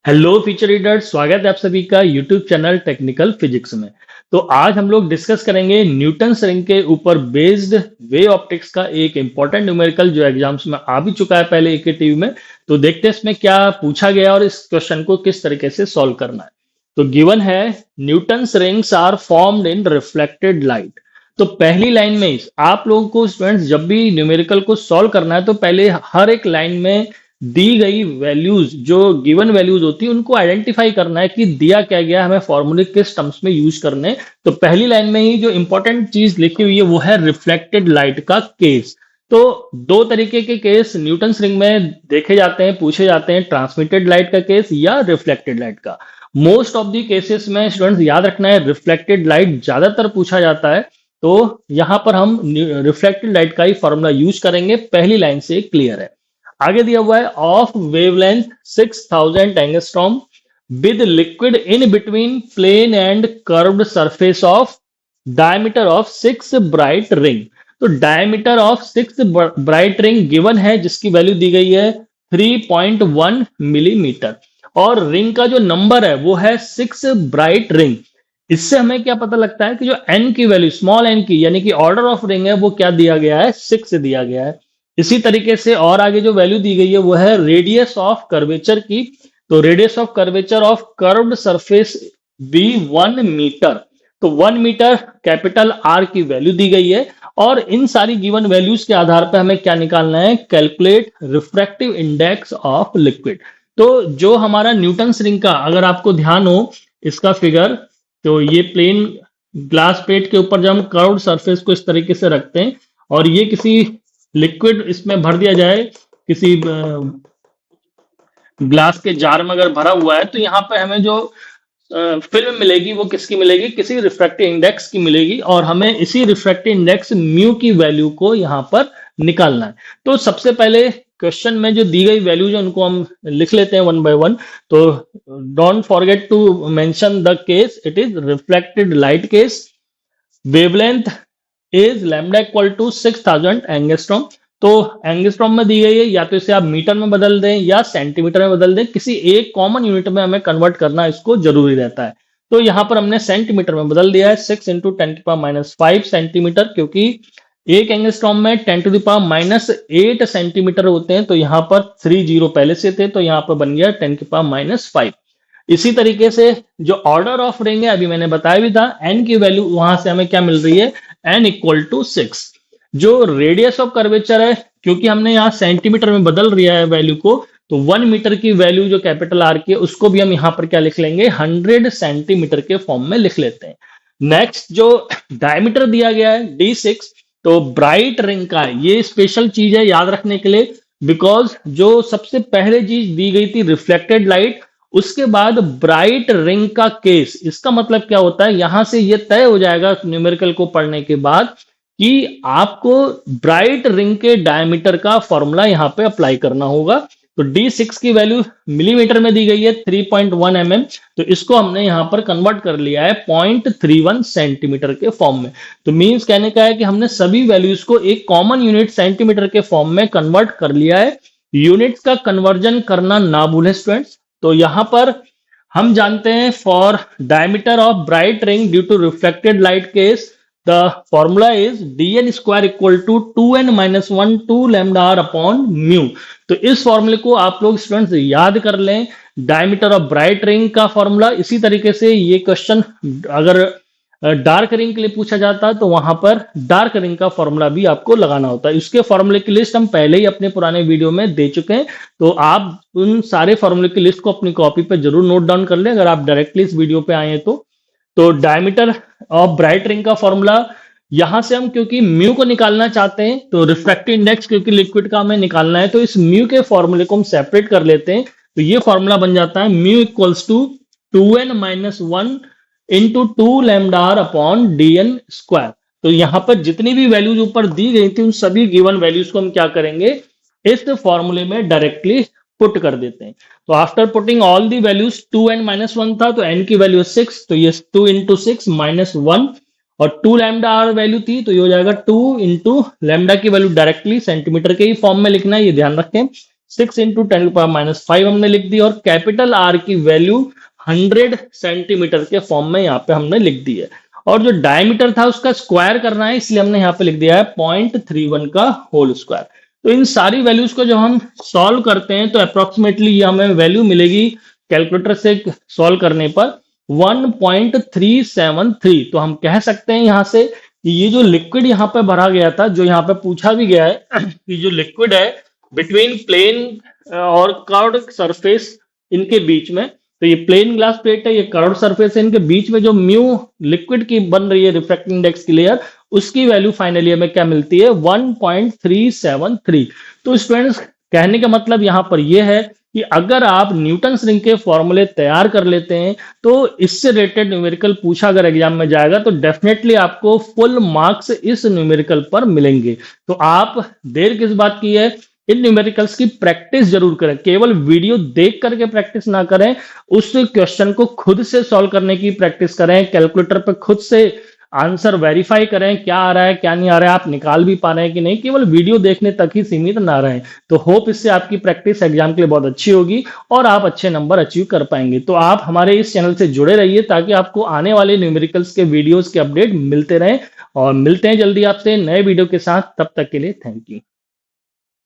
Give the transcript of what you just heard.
Hello feature readers, स्वागत है आप सभी का यूट्यूब चैनल टेक्निकल फिजिक्स में। तो आज हम लोग डिस्कस करेंगे न्यूटन्स रिंग के ऊपर बेस्ड वे ऑप्टिक्स का एक इंपॉर्टेंट न्यूमेरिकल जो एग्जाम्स में आ भी चुका है पहले एकेटीवी में। तो देखते हैं इसमें क्या पूछा गया और इस क्वेश्चन को किस तरीके से सॉल्व करना है। तो गिवन है Newton's rings are formed in reflected light. तो पहली लाइन में आप लोगों को स्टूडेंट्स जब भी न्यूमेरिकल को सॉल्व करना है तो पहले हर एक लाइन में दी गई वैल्यूज जो गिवन वैल्यूज होती है उनको आइडेंटिफाई करना है कि दिया क्या गया, हमें फॉर्मूले किस टर्म्स में यूज करने। तो पहली लाइन में ही जो इंपॉर्टेंट चीज लिखी हुई है वो है रिफ्लेक्टेड लाइट का केस। तो दो तरीके के केस न्यूटन्स रिंग में देखे जाते हैं, पूछे जाते हैं, ट्रांसमिटेड लाइट का केस या रिफ्लेक्टेड लाइट का। मोस्ट ऑफ द केसेस में स्टूडेंट्स याद रखना है रिफ्लेक्टेड लाइट ज्यादातर पूछा जाता है। तो यहां पर हम रिफ्लेक्टेड लाइट का ही फॉर्मूला यूज करेंगे, पहली लाइन से क्लियर है। आगे दिया हुआ है of wavelength 6000 angstrom with liquid in between plane and curved surface of diameter of 6 bright ring. तो diameter of 6 bright ring given है जिसकी वैल्यू दी गई है 3.1 मिलीमीटर और रिंग का जो नंबर है वो है 6 ब्राइट रिंग। इससे हमें क्या पता लगता है कि जो n की वैल्यू स्मॉल n की यानी कि ऑर्डर ऑफ रिंग है वो क्या दिया गया है, 6 दिया गया है। इसी तरीके से और आगे जो वैल्यू दी गई है वो है रेडियस ऑफ कर्वेचर की। तो radius of curvature of curved surface be 1 metre. तो 1 मीटर कैपिटल आर की वैल्यू दी गई है और इन सारी गिवन वैल्यूज के आधार पर हमें क्या निकालना है, calculate refractive index of liquid. तो जो हमारा न्यूटन्स रिंग का अगर आपको ध्यान हो इसका फिगर, तो ये प्लेन ग्लास प्लेट के ऊपर जब हम कर्व्ड सरफेस को इस तरीके से रखते हैं और ये किसी लिक्विड इसमें भर दिया जाए, किसी ग्लास के जार में अगर भरा हुआ है तो यहाँ पे हमें जो फिल्म मिलेगी वो किसकी मिलेगी, किसी रिफ्रैक्टिव इंडेक्स की मिलेगी और हमें इसी रिफ्रैक्टिव इंडेक्स म्यू की वैल्यू को यहाँ पर निकालना है। तो सबसे पहले क्वेश्चन में जो दी गई वैल्यूज है उनको हम लिख लेते हैं वन बाय वन। तो don't forget to mention the case, it is reflected light case. Wavelength is lambda equal to 6000 angstrom. तो एंगस्ट्रॉम में दी गई है, या तो इसे आप मीटर में बदल दें या सेंटीमीटर में बदल दें, किसी एक कॉमन यूनिट में हमें कन्वर्ट करना इसको जरूरी रहता है। तो यहां पर हमने सेंटीमीटर में बदल दिया है, 6 इंटू 10⁻⁵ सेंटीमीटर, क्योंकि एक एंगस्ट्रॉम में 10⁻⁸ सेंटीमीटर होते हैं। तो यहाँ पर 3 जीरो पहले से थे तो यहाँ पर बन गया 10⁻⁵। इसी तरीके से जो ऑर्डर ऑफ रिंग है अभी मैंने बताया भी था, एन की वैल्यू वहां से हमें क्या मिल रही है, एन इक्वल टू 6। जो रेडियस ऑफ कर्वेचर है, क्योंकि हमने यहाँ सेंटीमीटर में बदल दिया है वैल्यू को, तो 1 मीटर की वैल्यू जो कैपिटल आर की है उसको भी हम यहाँ पर क्या लिख लेंगे, 100 सेंटीमीटर के फॉर्म में लिख लेते हैं। नेक्स्ट जो डायमीटर दिया गया है D6, तो ब्राइट रिंग का ये स्पेशल चीज है याद रखने के लिए, बिकॉज जो सबसे पहले चीज दी गई थी रिफ्लेक्टेड लाइट, उसके बाद ब्राइट रिंग का केस। इसका मतलब क्या होता है, यहां से ये तय हो जाएगा न्यूमेरिकल को पढ़ने के बाद कि आपको ब्राइट रिंग के डायमीटर का फॉर्मूला यहां पे अप्लाई करना होगा। तो D6 की वैल्यू मिलीमीटर में दी गई है 3.1 mm, तो इसको हमने यहां पर कन्वर्ट कर लिया है 0.31 सेंटीमीटर के फॉर्म में। तो मींस कहने का है कि हमने सभी वैल्यूज को एक कॉमन यूनिट सेंटीमीटर के फॉर्म में कन्वर्ट कर लिया है। यूनिट्स का कन्वर्जन करना ना भूलें स्टूडेंट्स। तो यहां पर हम जानते हैं for diameter of bright ring due to reflected light case the formula is dn square equal to 2n-1 2 lambda r upon mu. तो इस फॉर्मूले को आप लोग स्टूडेंट्स याद कर लें, डायमीटर ऑफ ब्राइट रिंग का फॉर्मूला। इसी तरीके से ये क्वेश्चन अगर डार्क रिंग के लिए पूछा जाता है तो वहां पर डार्क रिंग का फॉर्मूला भी आपको लगाना होता है। इसके फॉर्मूले की लिस्ट हम पहले ही अपने पुराने वीडियो में दे चुके हैं, तो आप उन सारे फॉर्मूले की लिस्ट को अपनी कॉपी पे जरूर नोट डाउन कर लें अगर आप डायरेक्टली इस वीडियो पे आए हैं तो। डायमीटर ऑफ ब्राइट रिंग का फॉर्मूला यहां से हम क्योंकि म्यू को निकालना चाहते हैं, तो रिफ्रैक्टिव इंडेक्स क्योंकि लिक्विड का हमें निकालना है, तो इस म्यू के फॉर्मूले को हम सेपरेट कर लेते हैं। तो ये फॉर्मूला बन जाता है mu equals to 2n-1 into 2 lambda r upon dn square. तो यहां पर जितनी भी वैल्यूज ऊपर दी गई थी उन सभी गिवन वैल्यूज को हम क्या करेंगे, इस फॉर्मूले में डायरेक्टली पुट कर देते हैं। तो after putting all the values 2n-1 था तो n की वैल्यू 6, तो ये 2 इंटू 6 -1, और 2 लैम्डा r वैल्यू थी तो ये हो जाएगा 2 इंटू लैम्डा की वैल्यू डायरेक्टली सेंटीमीटर के ही फॉर्म में लिखना है, ये ध्यान रखें। 6 इंटू 10⁻⁵ हमने लिख दी, और कैपिटल आर की वैल्यू 100 सेंटीमीटर के फॉर्म में यहाँ पे हमने लिख दी है। और जो डायमीटर था उसका स्क्वायर करना है, इसलिए हमने यहाँ पे लिख दिया है 0.31 का होल स्क्वायर। तो इन सारी वैल्यूज को जब हम सॉल्व करते हैं तो अप्रोक्सीमेटली ये हमें वैल्यू मिलेगी कैलकुलेटर से सॉल्व करने पर 1.373। तो हम कह सकते हैं यहाँ से कि ये जो लिक्विड यहाँ पे भरा गया था, जो यहाँ पे पूछा भी गया है कि जो लिक्विड है बिटवीन प्लेन और कर्व्ड सरफेस, इनके बीच में, तो ये प्लेन ग्लास प्लेट है, ये कर्व्ड सरफेस है, इनके बीच में जो म्यू लिक्विड की बन रही है रिफ्रैक्टिव इंडेक्स की लेयर, उसकी वैल्यू फाइनली हमें क्या मिलती है 1.373। तो स्टूडेंट्स कहने का मतलब यहाँ पर यह है कि अगर आप न्यूटन्स रिंग के फॉर्मूले तैयार कर लेते हैं तो इससे रिलेटेड न्यूमेरिकल पूछा अगर एग्जाम में जाएगा तो डेफिनेटली आपको फुल मार्क्स इस न्यूमेरिकल पर मिलेंगे। तो आप देर किस बात की है, इन न्यूमेरिकल्स की प्रैक्टिस जरूर करें, केवल वीडियो देख करके प्रैक्टिस ना करें, उस क्वेश्चन को खुद से सॉल्व करने की प्रैक्टिस करें, कैलकुलेटर पर खुद से आंसर वेरीफाई करें, क्या आ रहा है क्या नहीं आ रहा है, आप निकाल भी पा रहे हैं कि नहीं, केवल वीडियो देखने तक ही सीमित ना रहें। तो होप इससे आपकी प्रैक्टिस एग्जाम के लिए बहुत अच्छी होगी और आप अच्छे नंबर अचीव कर पाएंगे। तो आप हमारे इस चैनल से जुड़े रहिए ताकि आपको आने वाले न्यूमेरिकल्स के वीडियोस के अपडेट मिलते रहें, और मिलते हैं जल्दी आपसे नए वीडियो के साथ। तब तक के लिए थैंक यू।